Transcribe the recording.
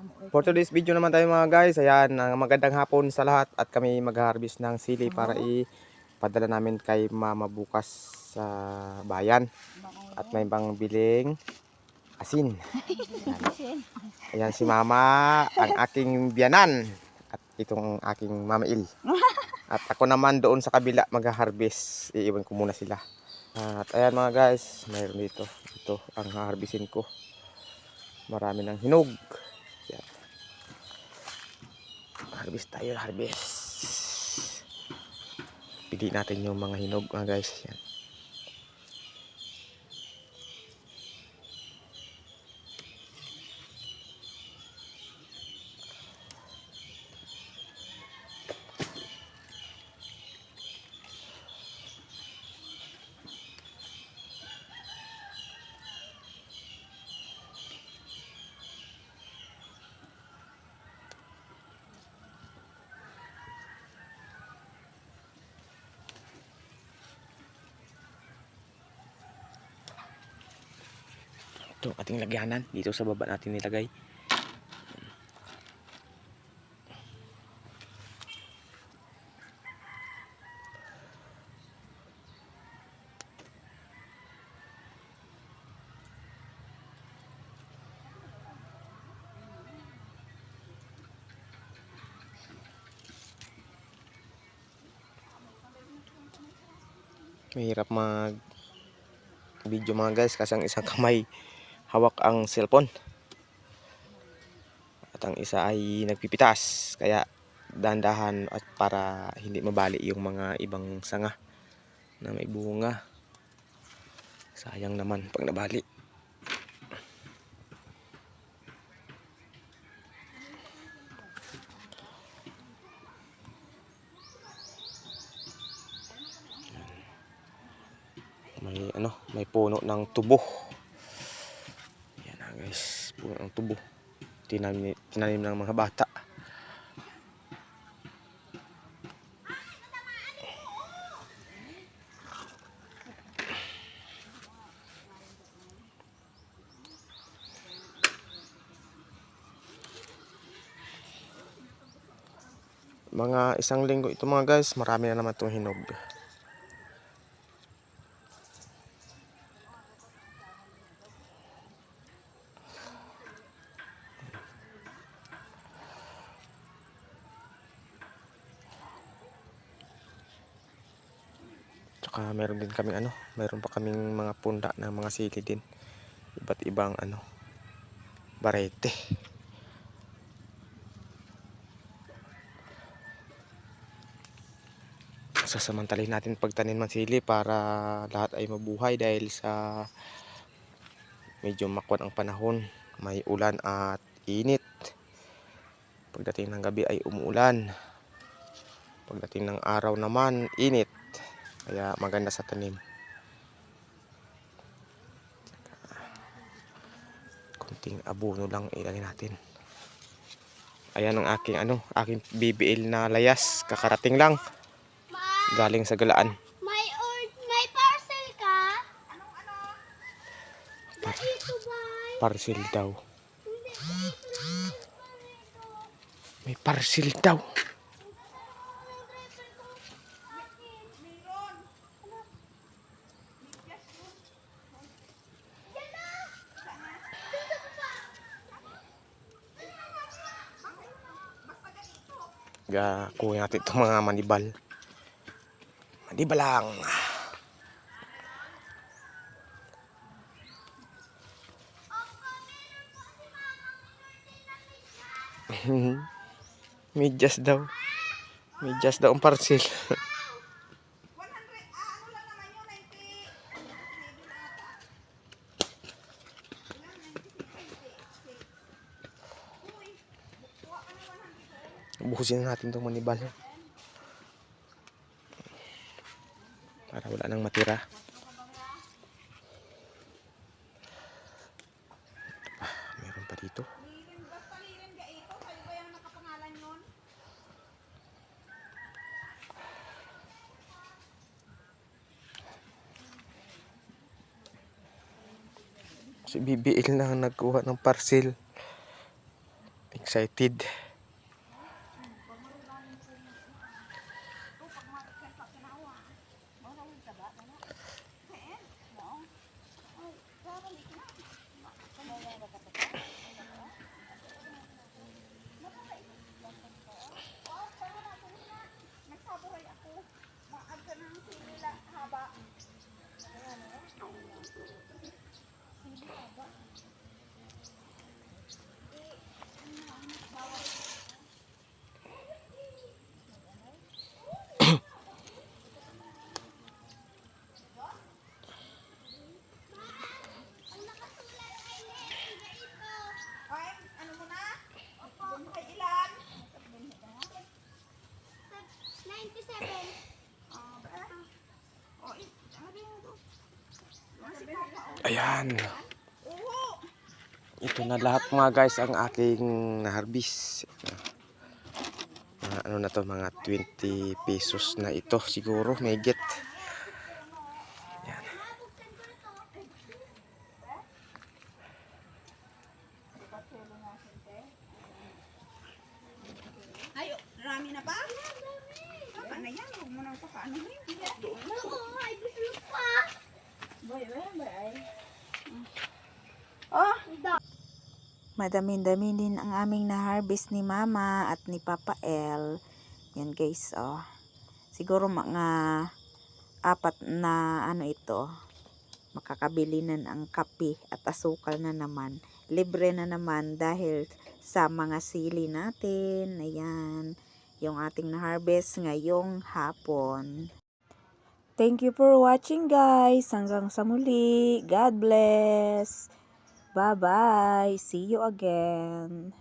For today's video naman tayo mga guys, ayan, magandang hapon sa lahat at kami mag-harvest ng sili para ipadala namin kay mama bukas sa bayan at may bang biling asin. Ayan si mama, ang aking biyanan at itong aking mama Il. At ako naman doon sa kabila mag-harvest, iiwan ko muna sila. At ayan mga guys, mayroon dito, ito ang harvestin ko. Marami ng hinog. Yan. Harvest tayo, harvest. Pili natin yung mga hinog mga guys. Yan. Ito ating lagyanan. Dito sa baba natin nilagay. Mahirap mag video mga guys kasi ang isang kamay hawak ang cellphone at ang isa ay nagpipitas, kaya dahan-dahan at para hindi mabali yung mga ibang sanga na may bunga. Sayang naman pag nabali. May puno ng tubo. Yan na guys, puno ng tubo. Tinanim ng mga bata. Mga isang linggo ito mga guys, marami na naman itong hinog. Tsaka meron din kami meron pa kaming mga punda ng mga sili din. Iba't ibang barete. Sasamantalahin natin pagtanim ng sili para lahat ay mabuhay dahil sa medyo makwat ang panahon, may ulan at init. Pagdating ng gabi ay umuulan, pagdating ng araw naman init, kaya maganda sa tanim. Kunting abono lang ilagay natin. Ayan ang aking BBL na layas, kakarating lang galing sa galaan. May parcel ka? Parcel daw. May parcel daw. Kuha natin itong mga manibal. Manibal lang. Medyas daw. Medyas daw ang parcel. Buhusin natin itong manibal para wala nang matira. Meron pa dito. Si BBL na nagkuha ng parcel. Excited. Ay, ano mo na? Bunhay ilan? 97. O, ano yung ito? Ayan. Oo! Ito na lahat mga guys ang aking na-harvest. Ano na to, mga 20 pesos na ito siguro, may get. Ayan. Ay, rami na ba? Tama na yan. Huwag mo nang pakaano mo yun. Doon na. Oo, ay gusto pa. Bay. Oh! Madami-dami din ang aming na-harvest ni Mama at ni Papa El. Yan guys, oh. Siguro mga 4 na ano ito. Makakabili na ang kape at asukal na naman. Libre na naman dahil sa mga sili natin. Ayan. Yung ating na-harvest ngayong hapon. Thank you for watching guys. Hanggang sa muli. God bless. Bye-bye. See you again.